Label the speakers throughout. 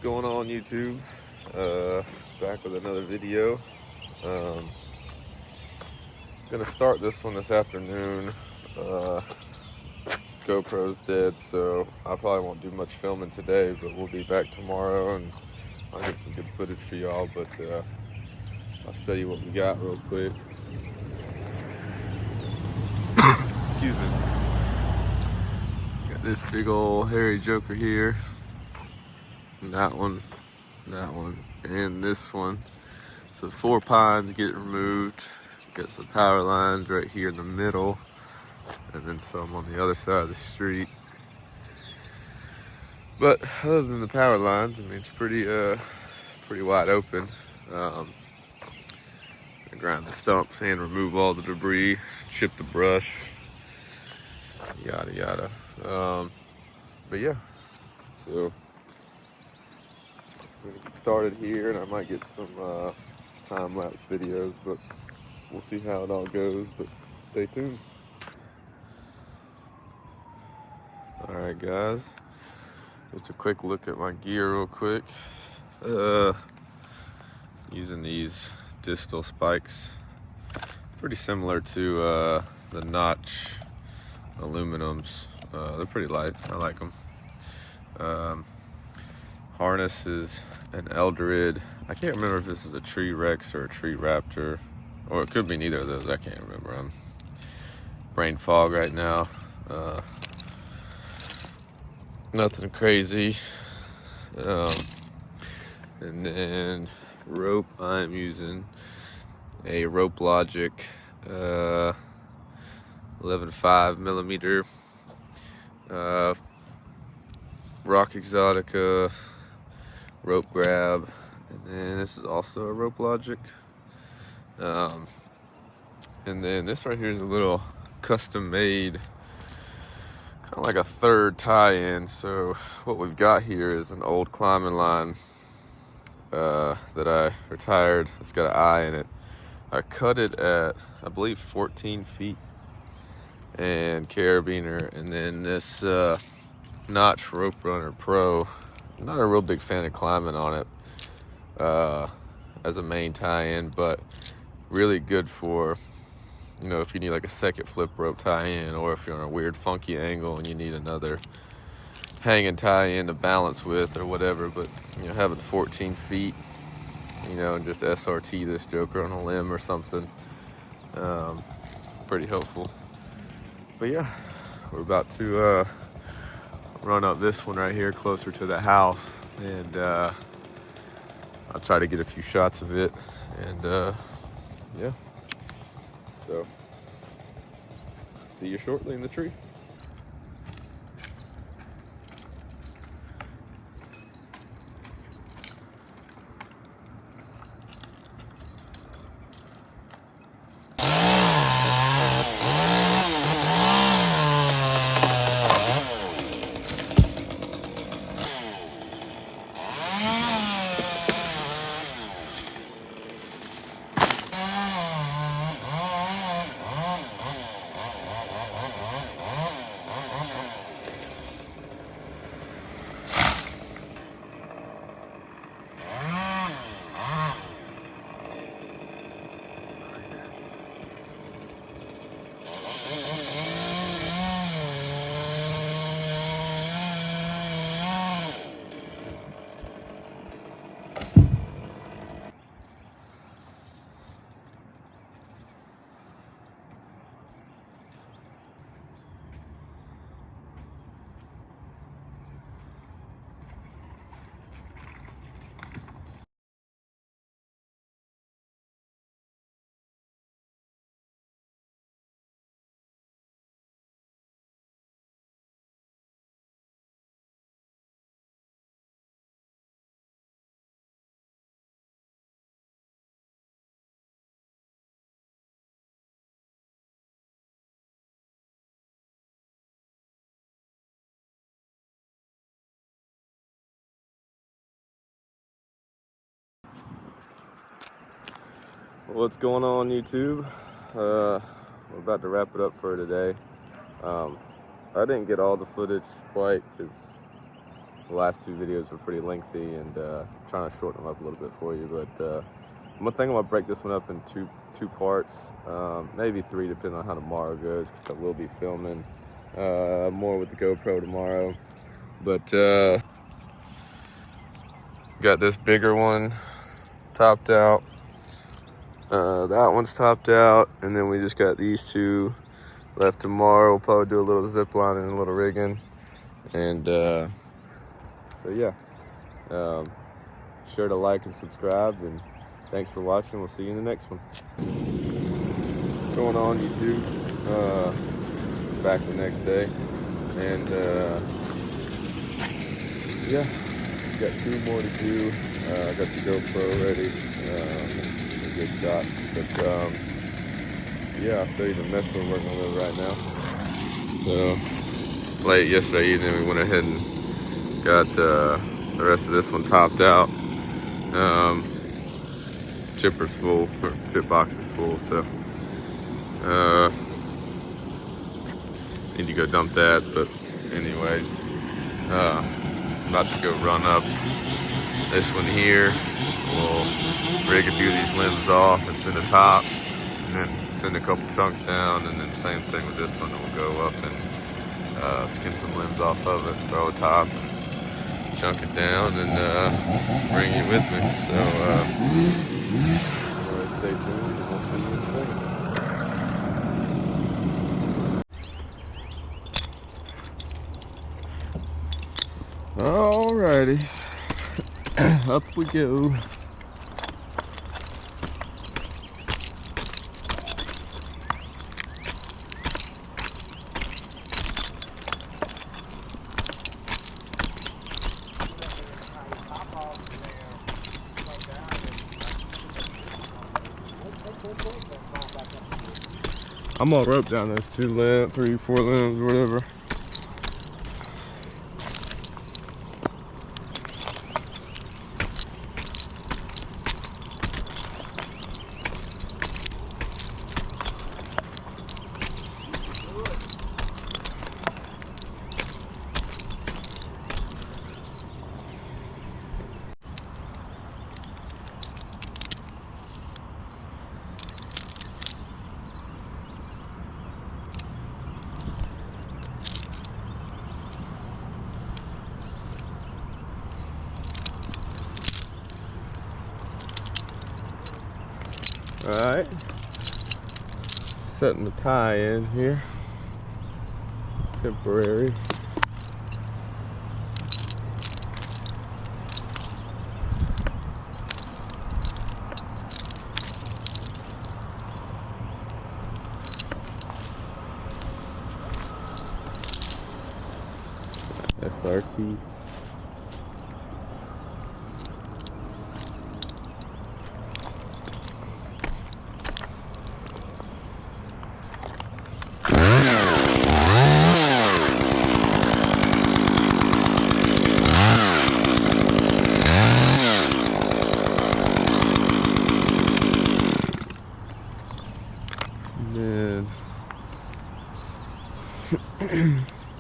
Speaker 1: going on, YouTube? Back with another video. Gonna start this one this afternoon. GoPro's dead, so I probably won't do much filming today, but we'll be back tomorrow and I'll get some good footage for y'all. But I'll show you what we got real quick. Excuse me. Got this big old hairy joker here. And that one, and this one. So 4 pines get removed. Got some power lines right here in the middle, and then some on the other side of the street. But other than the power lines, I mean, it's pretty wide open. I grind the stumps and remove all the debris, chip the brush, yada yada. But yeah, so I'm gonna get started here, and I might get some time-lapse videos, but we'll see how it all goes. But stay tuned. All right, guys. Just a quick look at my gear real quick. Using these distal spikes, pretty similar to the Notch aluminums. They're pretty light. I like them. Harness is an Eldred. I can't remember if this is a Tree Rex or a Tree Raptor, or it could be neither of those. I can't remember. I'm brain fog right now. Nothing crazy. And then rope, I'm using a Rope Logic 11.5 millimeter Rock Exotica rope grab, and then this is also a Rope Logic. And then this right here is a little custom made, kind of like a third tie-in. So what we've got here is an old climbing line that I retired. It's got an eye in it. I cut it at, I believe, 14 feet and carabiner, and then this Notch Rope Runner Pro. I'm not a real big fan of climbing on it as a main tie-in, but really good for, you know, if you need like a second flip rope tie-in, or if you're on a weird funky angle and you need another hanging tie-in to balance with or whatever. But, you know, having 14 feet, you know, and just SRT this joker on a limb or something, pretty helpful. But yeah, we're about to run up this one right here closer to the house, and I'll try to get a few shots of it, and yeah, so see you shortly in the tree. What's going on, YouTube? We're about to wrap it up for today. I didn't get all the footage quite because the last 2 videos were pretty lengthy, and trying to shorten them up a little bit for you. But I'm gonna break this one up in two parts, maybe 3 depending on how tomorrow goes, because I will be filming more with the GoPro tomorrow. But got this bigger one topped out. That one's topped out, and then we just got these 2 left tomorrow. We'll probably do a little zip lining and a little rigging, and so yeah, sure to like and subscribe, and thanks for watching. We'll see you in the next one. What's going on, YouTube? Back the next day, and yeah, got 2 more to do. I got the GoPro ready, some good shots, but yeah, I'll show you the mess we're working with right now. So late yesterday evening, we went ahead and got the rest of this one topped out. Chipper's full, or chip box is full, so need to go dump that. But anyways, about to go run up this one here. We'll rig a few of these limbs off and send a top, and then send a couple chunks down, and then same thing with this one. We'll go up and skin some limbs off of it, throw a top, and chunk it down, and bring it with me. So stay tuned, and we'll see you in a second. Alrighty, up we go. I'm gonna rope down those 2 limbs, 3, 4 limbs, whatever. Alright, setting the tie in here, temporary. SRT.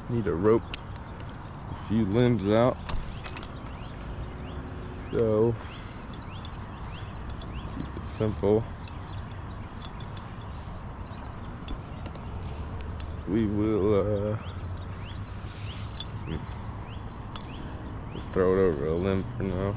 Speaker 1: Need to rope a few limbs out, so keep it simple. We will just throw it over a limb for now.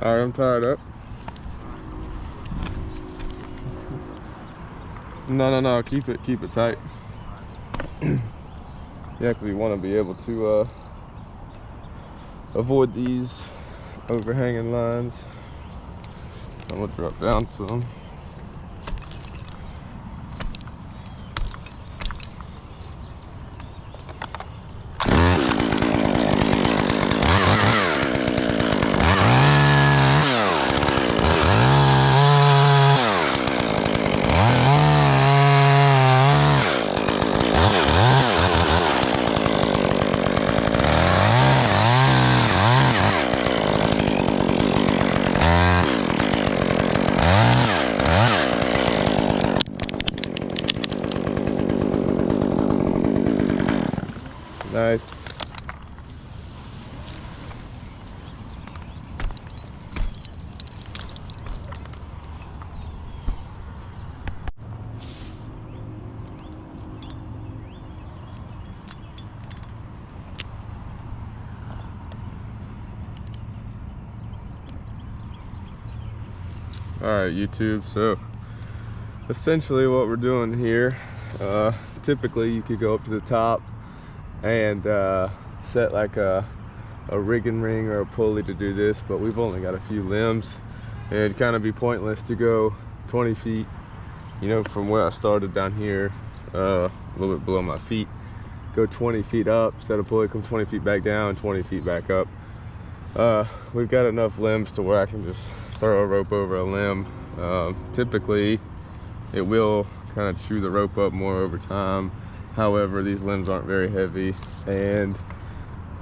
Speaker 1: Alright, I'm tied up. No, keep it tight. You actually want to be able to avoid these overhanging lines. I'm gonna drop down some. Nice. Alright, YouTube, so essentially what we're doing here, typically you could go up to the top and set like a rigging ring or a pulley to do this, but we've only got a few limbs and it'd kind of be pointless to go 20 feet, you know, from where I started down here, a little bit below my feet, go 20 feet up, set a pulley, come 20 feet back down, 20 feet back up. We've got enough limbs to where I can just throw a rope over a limb. Typically it will kind of chew the rope up more over time. However, these limbs aren't very heavy and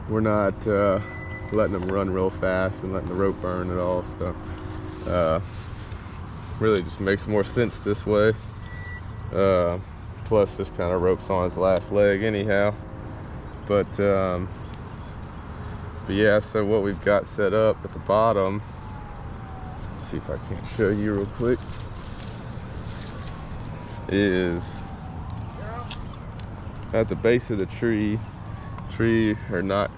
Speaker 1: we're not letting them run real fast and letting the rope burn at all, so really just makes more sense this way. Plus this kind of rope's on its last leg anyhow, but yeah, so what we've got set up at the bottom, let's see if I can show you real quick, is at the base of the tree or not,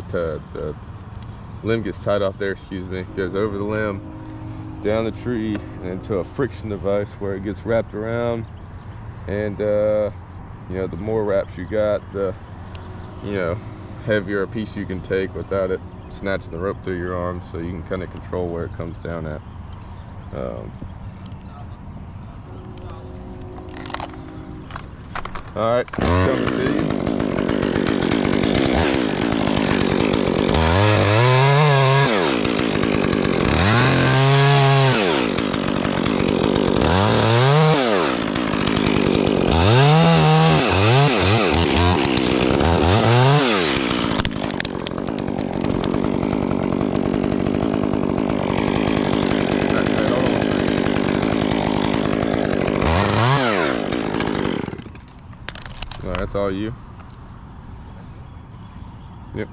Speaker 1: the limb gets tied off there, excuse me, goes over the limb, down the tree, and into a friction device where it gets wrapped around. And you know, the more wraps you got, the, you know, heavier a piece you can take without it snatching the rope through your arm, so you can kind of control where it comes down at. All right, coming to you. That's all you. Yep.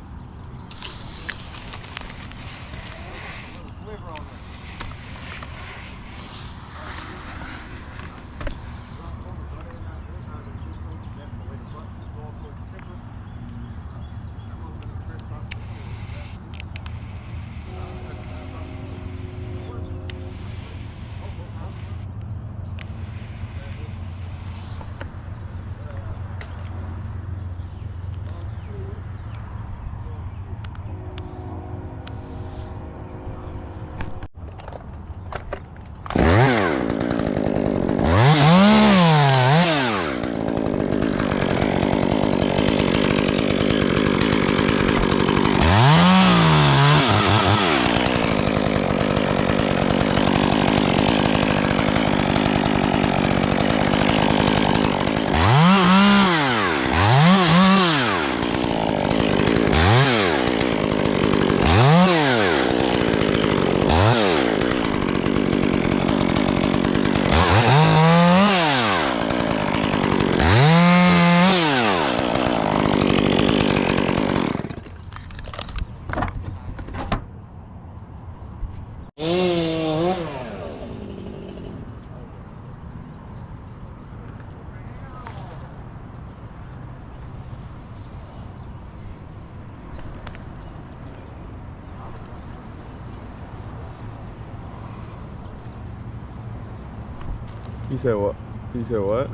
Speaker 1: You said what? You said what?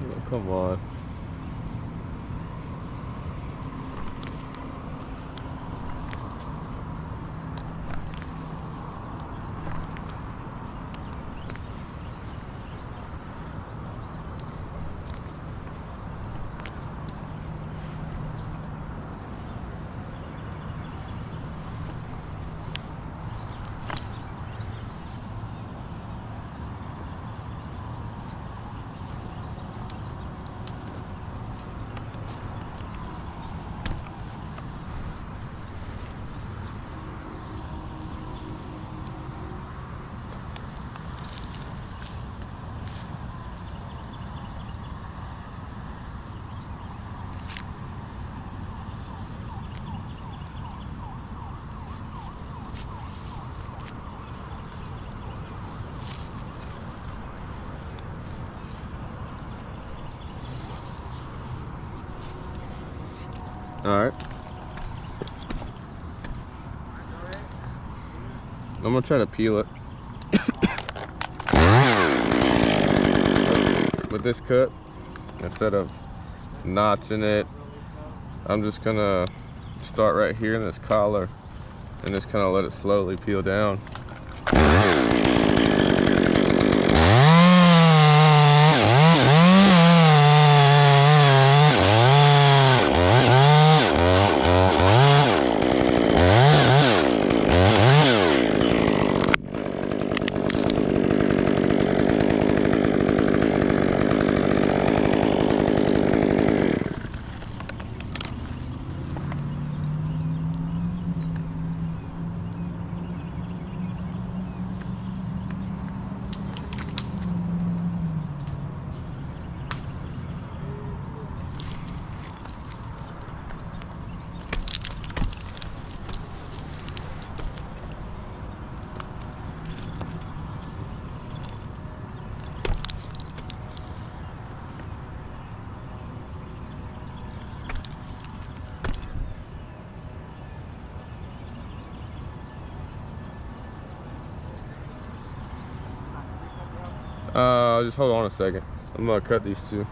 Speaker 1: Oh, come on. All right. I'm gonna try to peel it with this cut instead of notching it. I'm just gonna start right here in this collar and just kind of let it slowly peel down. Just hold on a second. I'm gonna cut these two.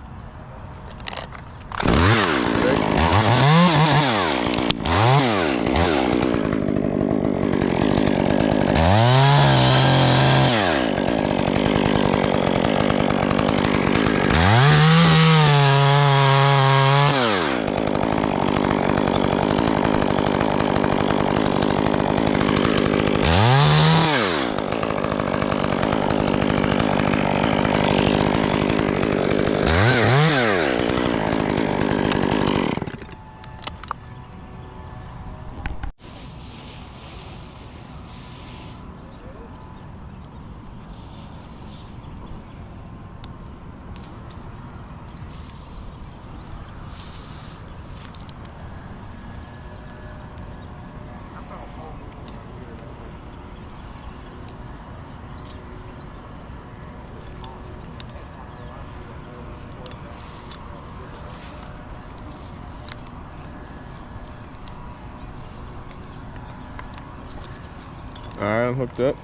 Speaker 1: All right, I'm hooked up.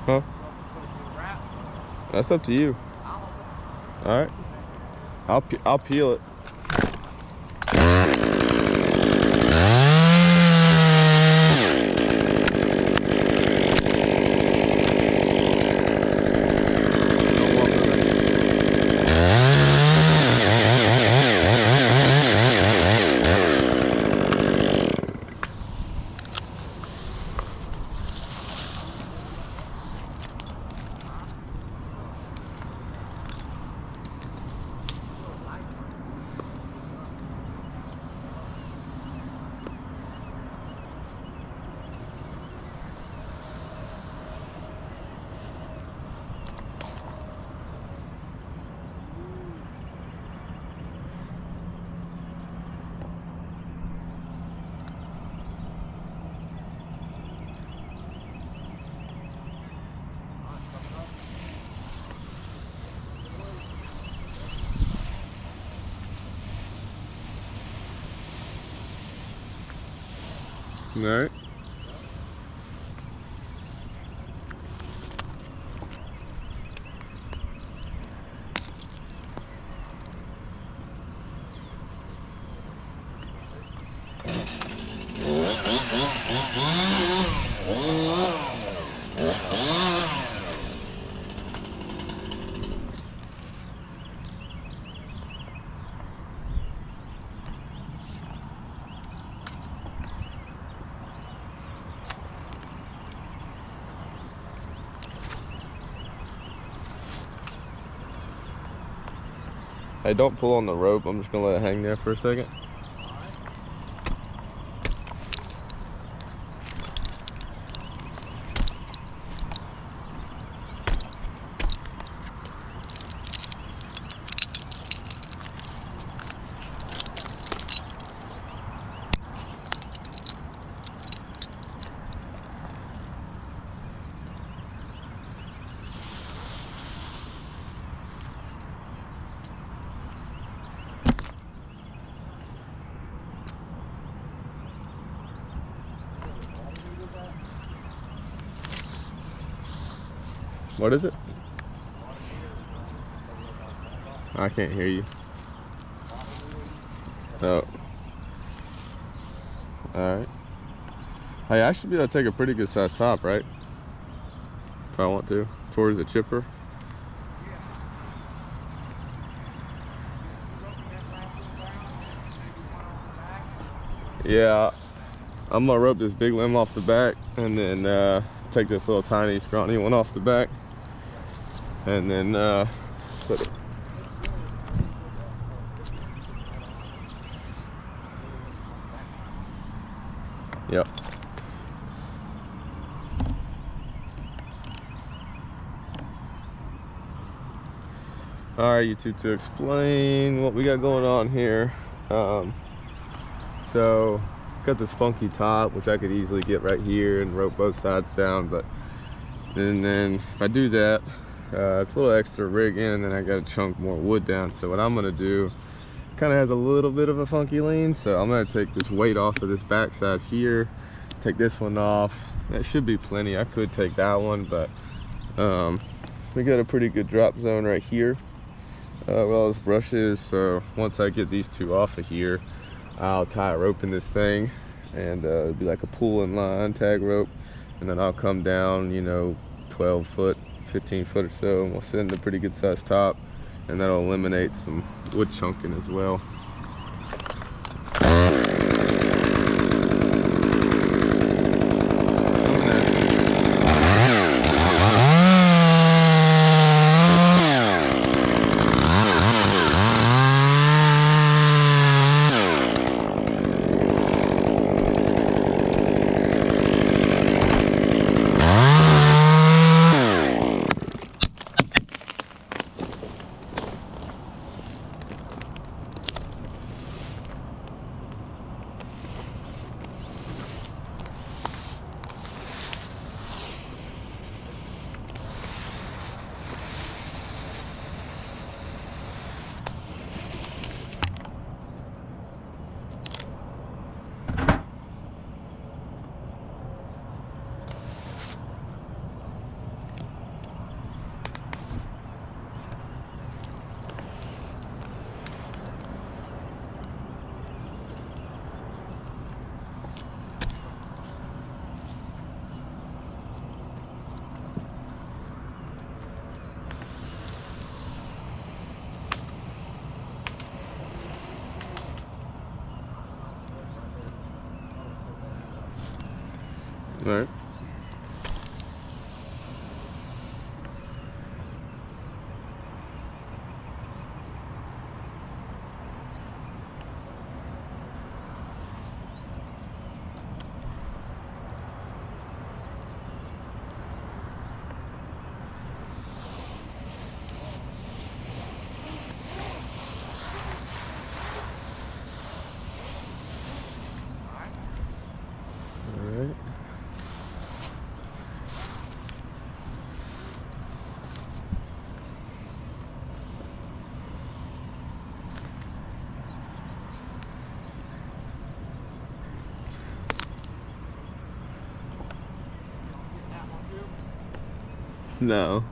Speaker 1: Huh? That's up to you. All right. I'll peel it. All right. Hey, don't pull on the rope. I'm just gonna let it hang there for a second. What is it? I can't hear you. Oh. Alright. Hey, I should be able to take a pretty good sized top, right? If I want to. Towards the chipper. Yeah. I'm gonna rope this big limb off the back and then take this little tiny scrawny one off the back. And then put it. Yep. Alright, YouTube, to explain what we got going on here. So got this funky top, which I could easily get right here and rope both sides down, but and then if I do that, it's a little extra rig in, and then I got to chunk more wood down. So what I'm gonna do, kind of has a little bit of a funky lean, so I'm gonna take this weight off of this backside here, take this one off. That should be plenty. I could take that one, but we got a pretty good drop zone right here where all this brush is. So once I get these two off of here, I'll tie a rope in this thing, and it'll be like a pull in line tag rope, and then I'll come down, you know, 12 foot, 15 foot or so, and we'll send a pretty good sized top, and that'll eliminate some wood chunking as well. All right. No.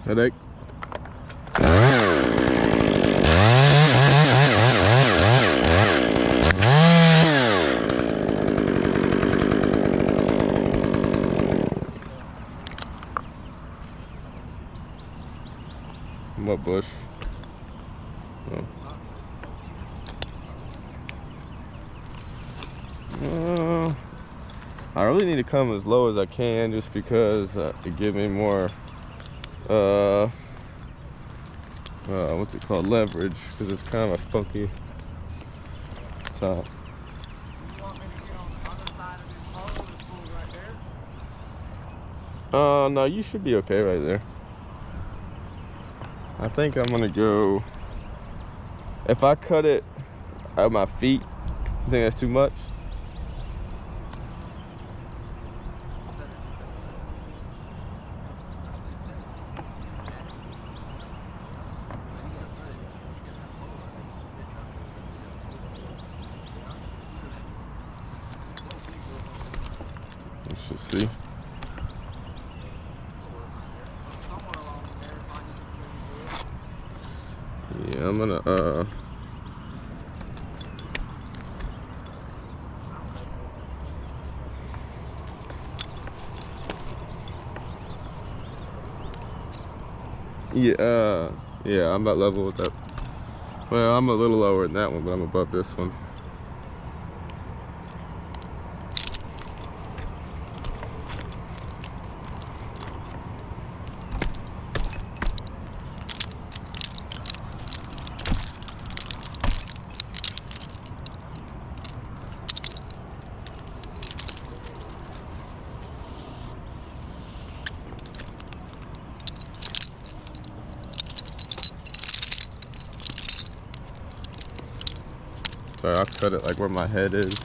Speaker 1: Headache. What bush? Oh. I really need to come as low as I can just because it gives me more what's it called, leverage, because it's kind of a funky top.
Speaker 2: You want me to get on the other side of this pole and pull right there?
Speaker 1: No, you should be okay right there. I think I'm gonna go, if I cut it at my feet, I think that's too much. Let's just see. Yeah, I'm gonna yeah, I'm about level with that. Well, I'm a little lower than that one, but I'm above this one. Sorry, I'll cut it like where my head is.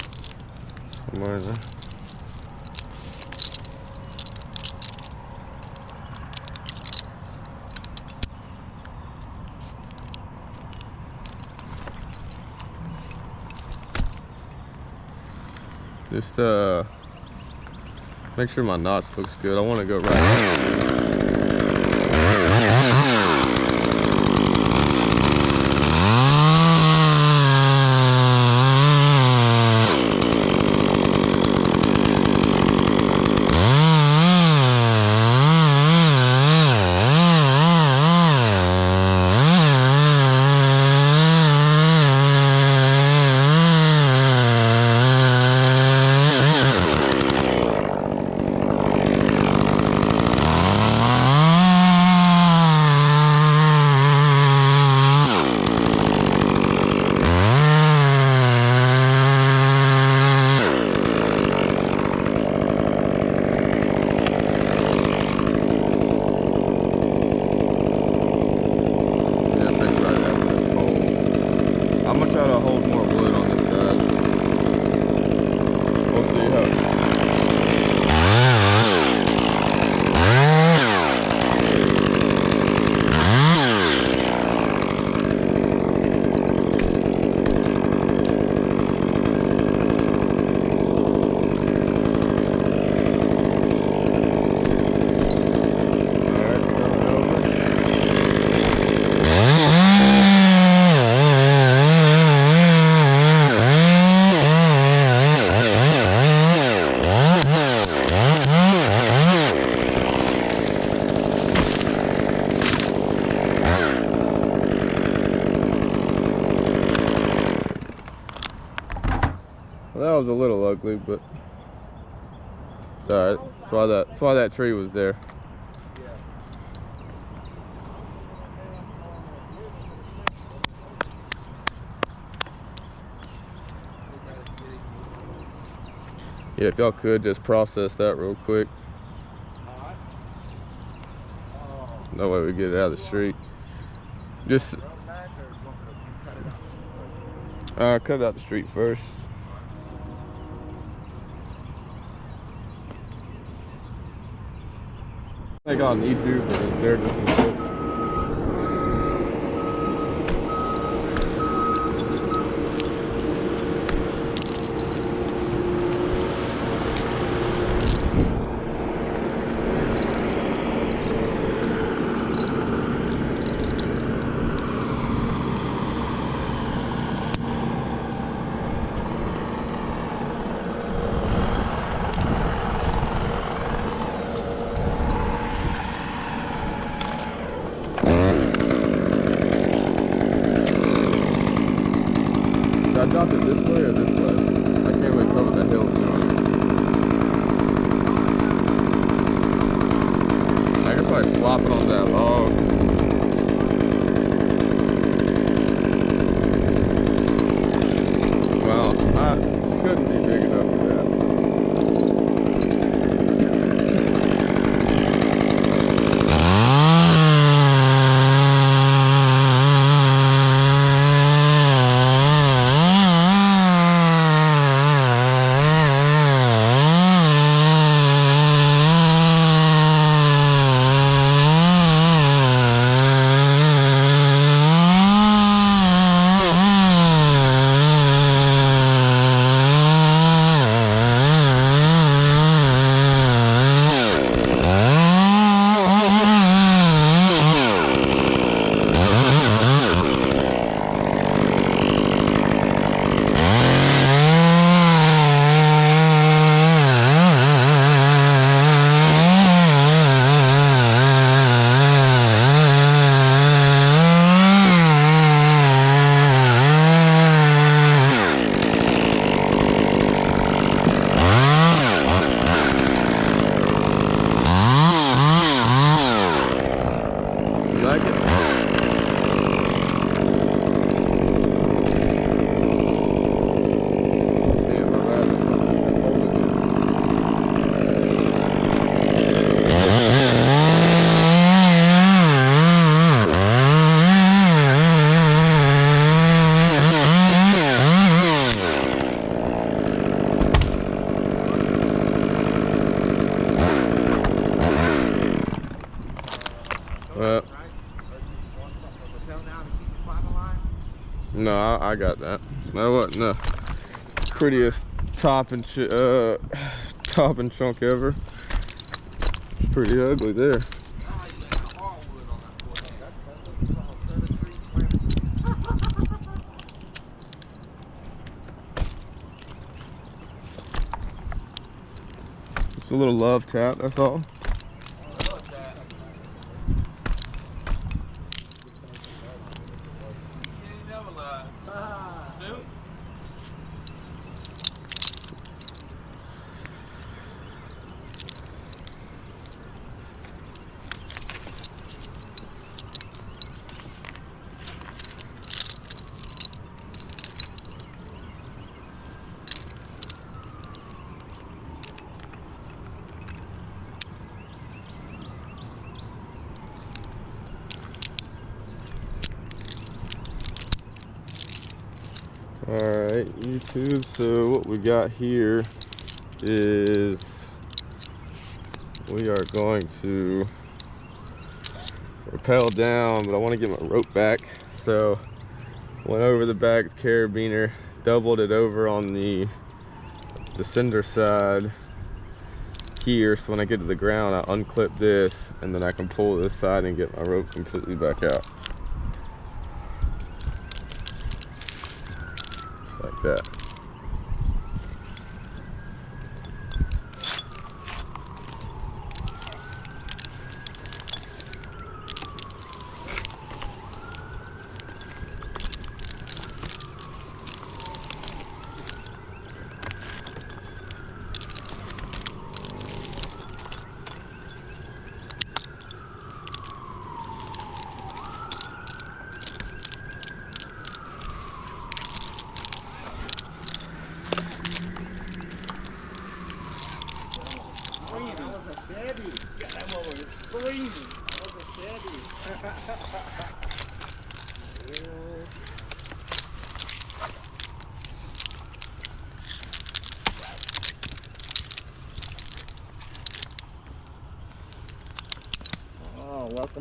Speaker 1: Somewhere in there. Just make sure my notch looks good. I want to go right. was a little ugly, but it's all right. That's why that tree was there. Yeah, if y'all could just process that real quick. That way we get it out of the street. Just cut it out the street first. I think I'll need to, but it's there just in case. Should I drop it this way or this way? I can't really cover the hill. I could probably flop it on that log. Well, I shouldn't be big enough for that. No, I got that. That wasn't the prettiest top and chunk ever. It's pretty ugly there. Just a little love tap, that's all. Alright, YouTube, so what we got here is we are going to rappel down, but I want to get my rope back. So went over the back of the carabiner, doubled it over on the descender side here, so when I get to the ground I unclip this and then I can pull this side and get my rope completely back out. Like that.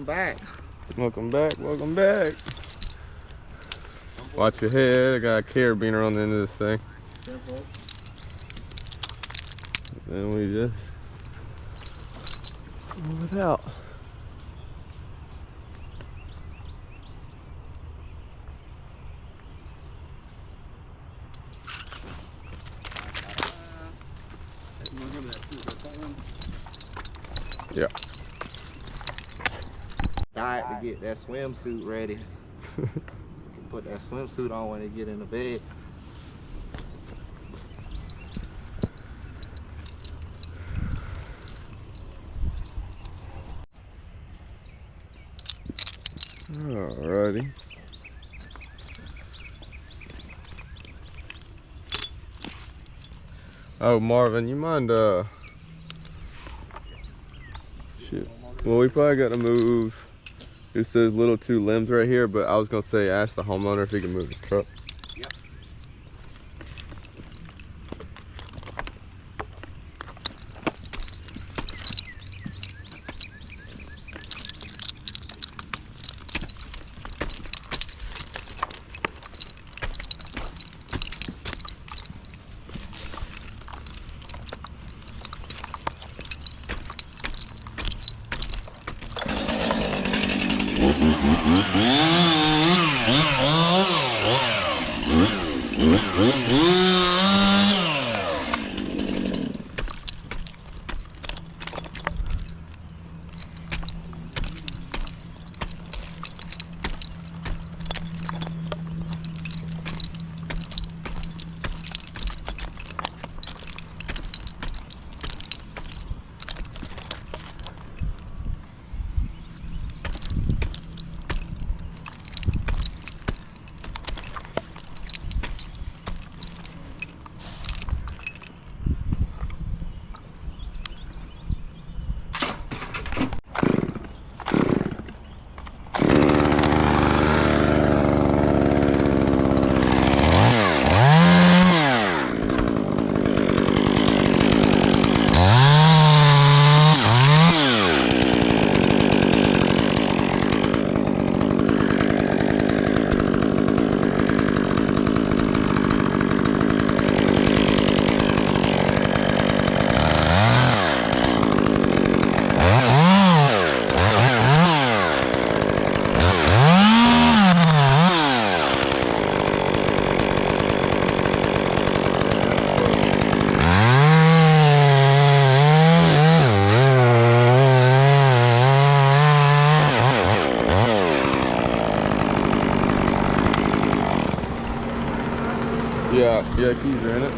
Speaker 2: back.
Speaker 1: Welcome back, welcome back. Watch your head, I got a carabiner on the end of this thing.
Speaker 2: Careful.
Speaker 1: Then we just pull it out. Yeah.
Speaker 2: Diet to get that swimsuit ready. You can put that swimsuit on when they get in the bed.
Speaker 1: Alrighty. Oh, Marvin, you mind, shit. Well, we probably got to move just those little two limbs right here, but I was going to say, ask the homeowner if he can move his truck.
Speaker 2: Yep.
Speaker 1: Yeah, keys are in it.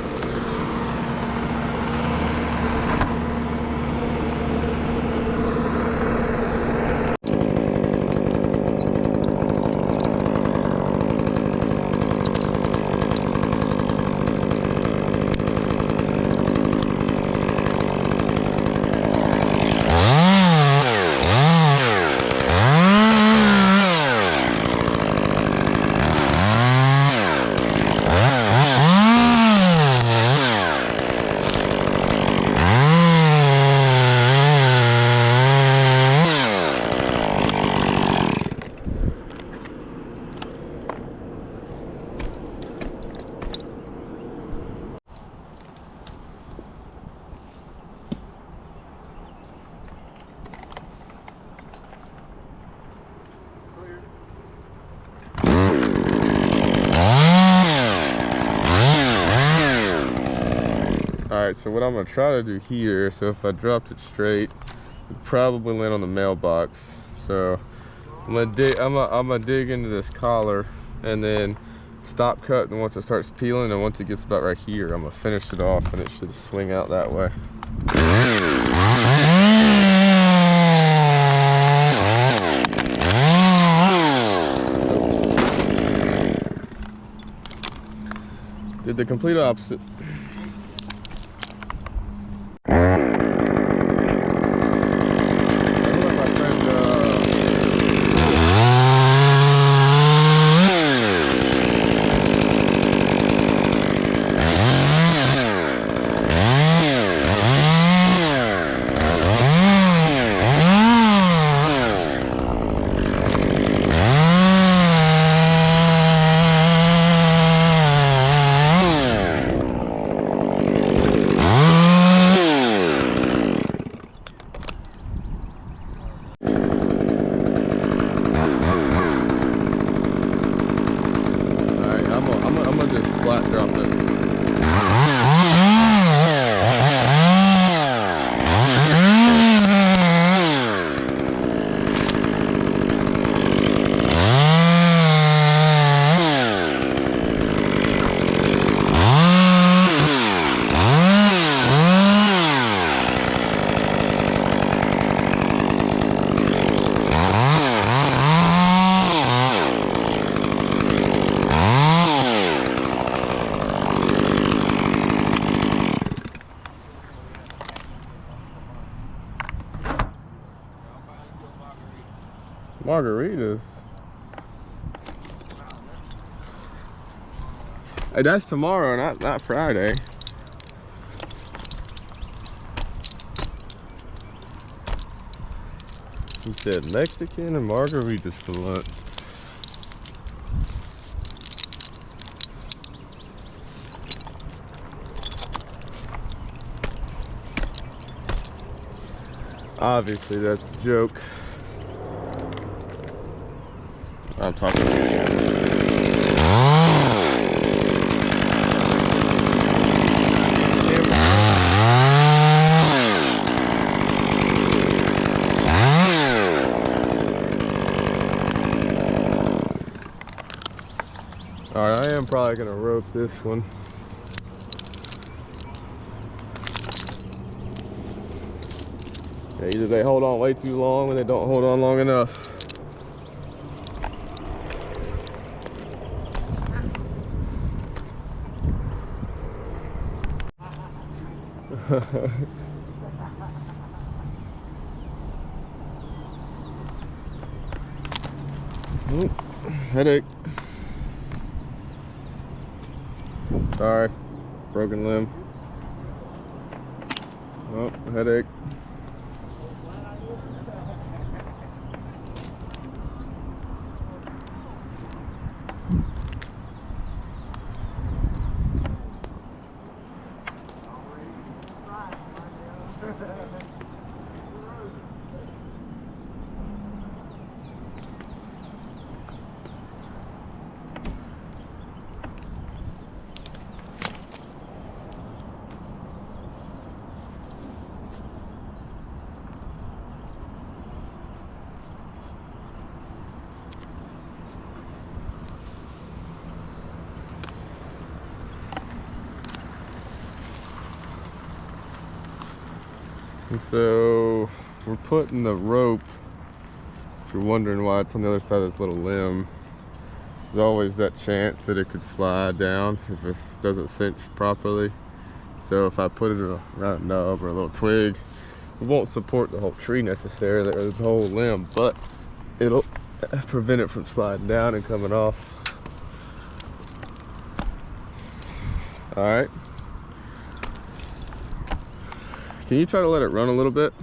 Speaker 1: Alright, so what I'm going to try to do here, so if I dropped it straight, it'd probably land on the mailbox. So I'm gonna dig into this collar and then stop cutting once it starts peeling, and once it gets about right here, I'm gonna finish it off and it should swing out that way. Did the complete opposite. drop it. Margaritas. Hey, that's tomorrow, not Friday. He said Mexican and margaritas for lunch. Obviously, that's a joke. I'm talking about Alright, I am probably gonna rope this one. Yeah, either they hold on way too long or they don't hold on long enough. Oop, headache. Sorry, broken limb. Oh, headache. And so we're putting the rope, if you're wondering why it's on the other side of this little limb, there's always that chance that it could slide down if it doesn't cinch properly. So if I put it in a round knob or a little twig, it won't support the whole tree necessarily, or the whole limb, but it'll prevent it from sliding down and coming off. All right. Can you try to let it run a little bit?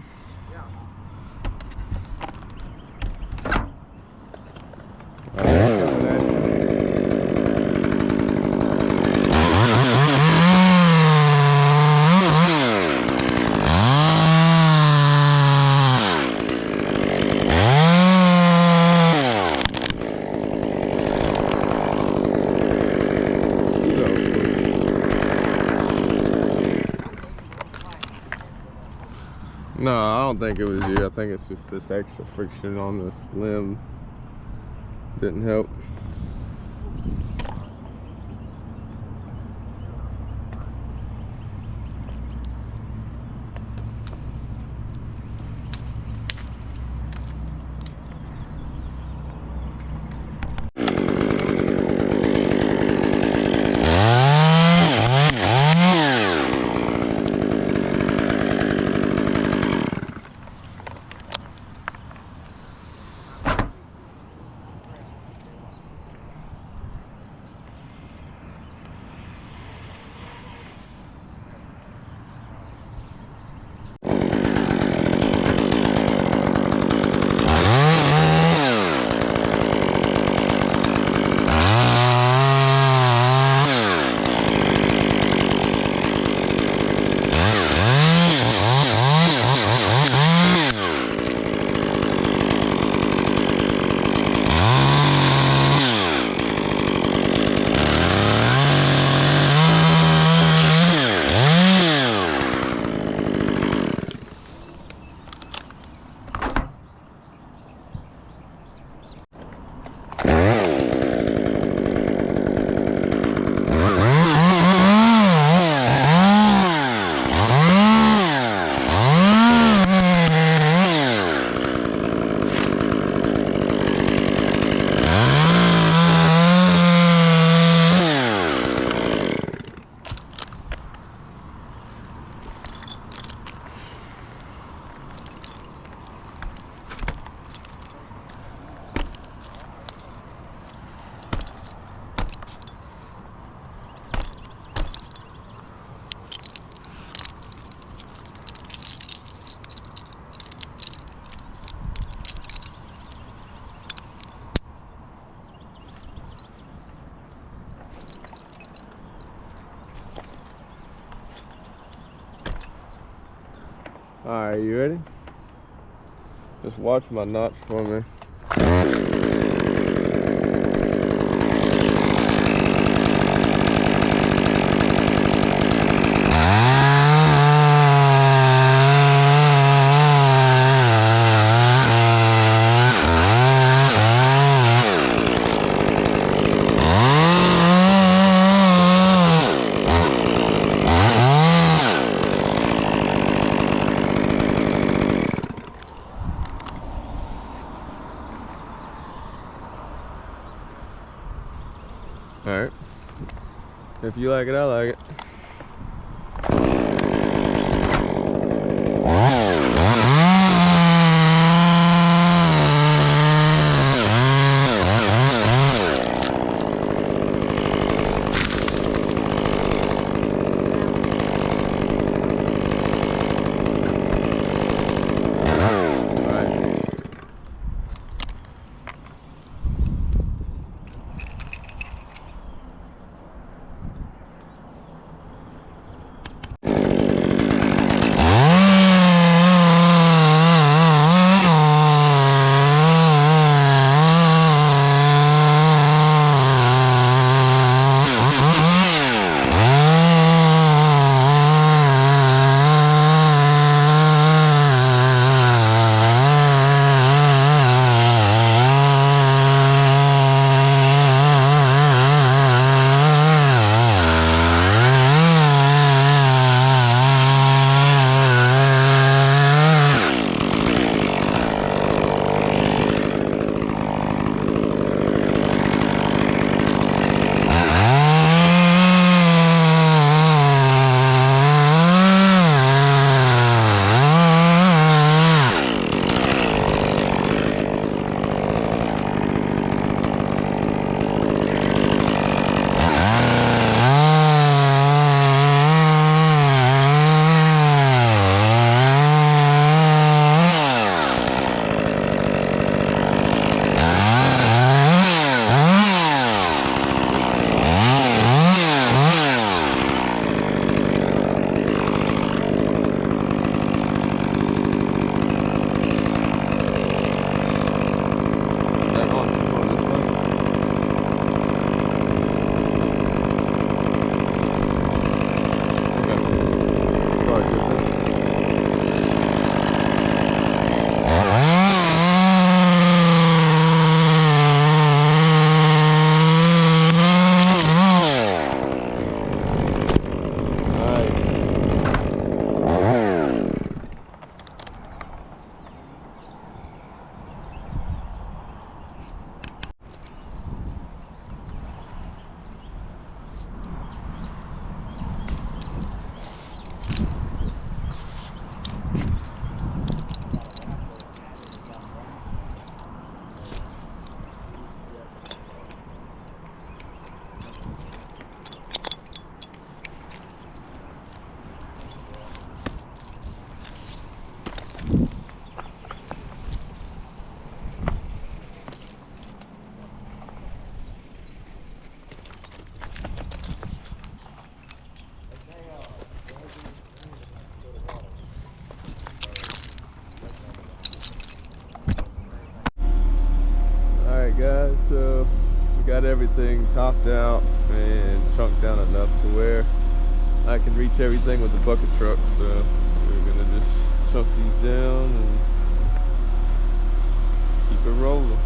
Speaker 1: No, I don't think it was you. I think it's just this extra friction on this limb didn't help. Alright, you ready? Just watch my notch for me. Alright. If you like it, I like it. Guys, so we got everything topped out and chunked down enough to where I can reach everything with the bucket truck, so we're gonna just chunk these down and keep it rolling.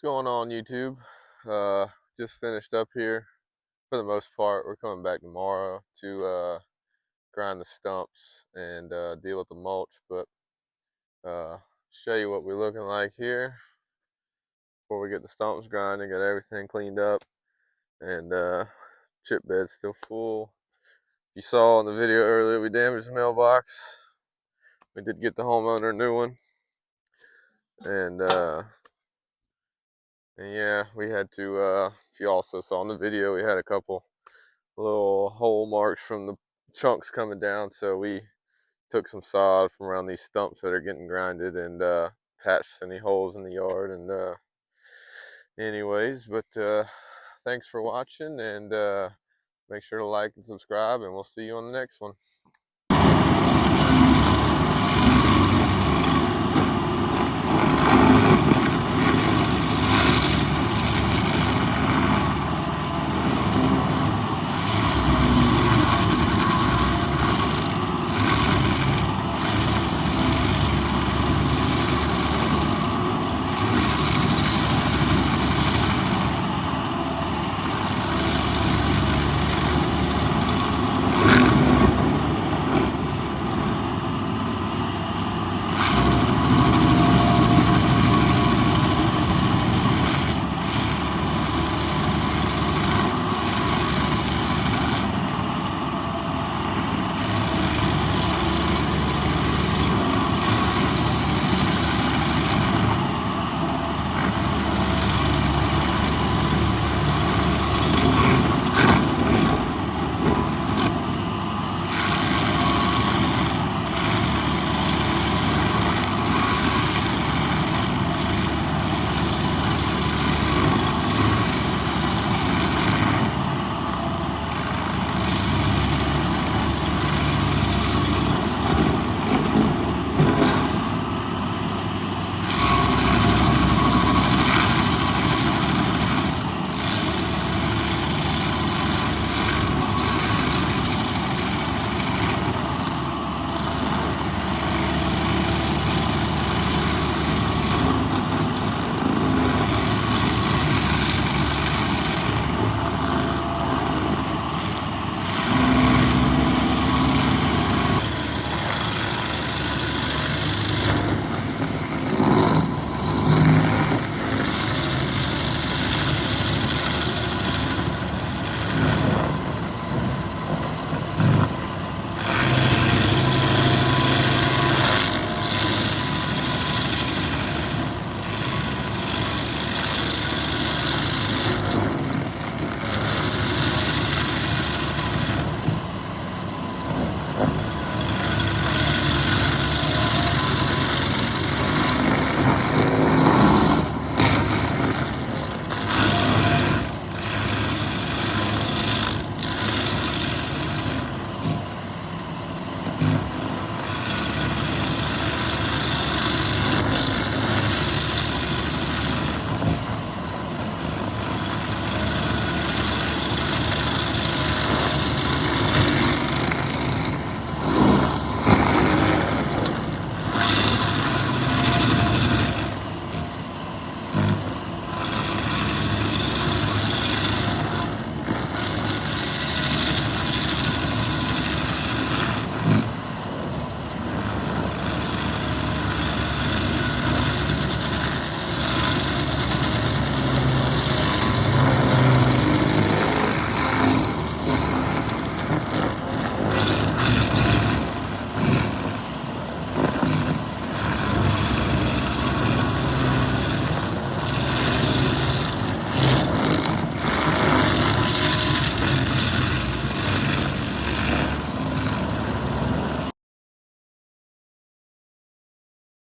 Speaker 1: What's going on, YouTube? Just finished up here for the most part. We're coming back tomorrow to grind the stumps and deal with the mulch, but show you what we're looking like here before we get the stumps grinded, get everything cleaned up, and chip bed's still full. You saw in the video earlier, we damaged the mailbox. We did get the homeowner a new one, and yeah, we had to, if you also saw in the video, we had a couple little hole marks from the chunks coming down, so we took some sod from around these stumps that are getting grinded and patched any holes in the yard. And anyways, but thanks for watching, and make sure to like and subscribe, and we'll see you on the next one.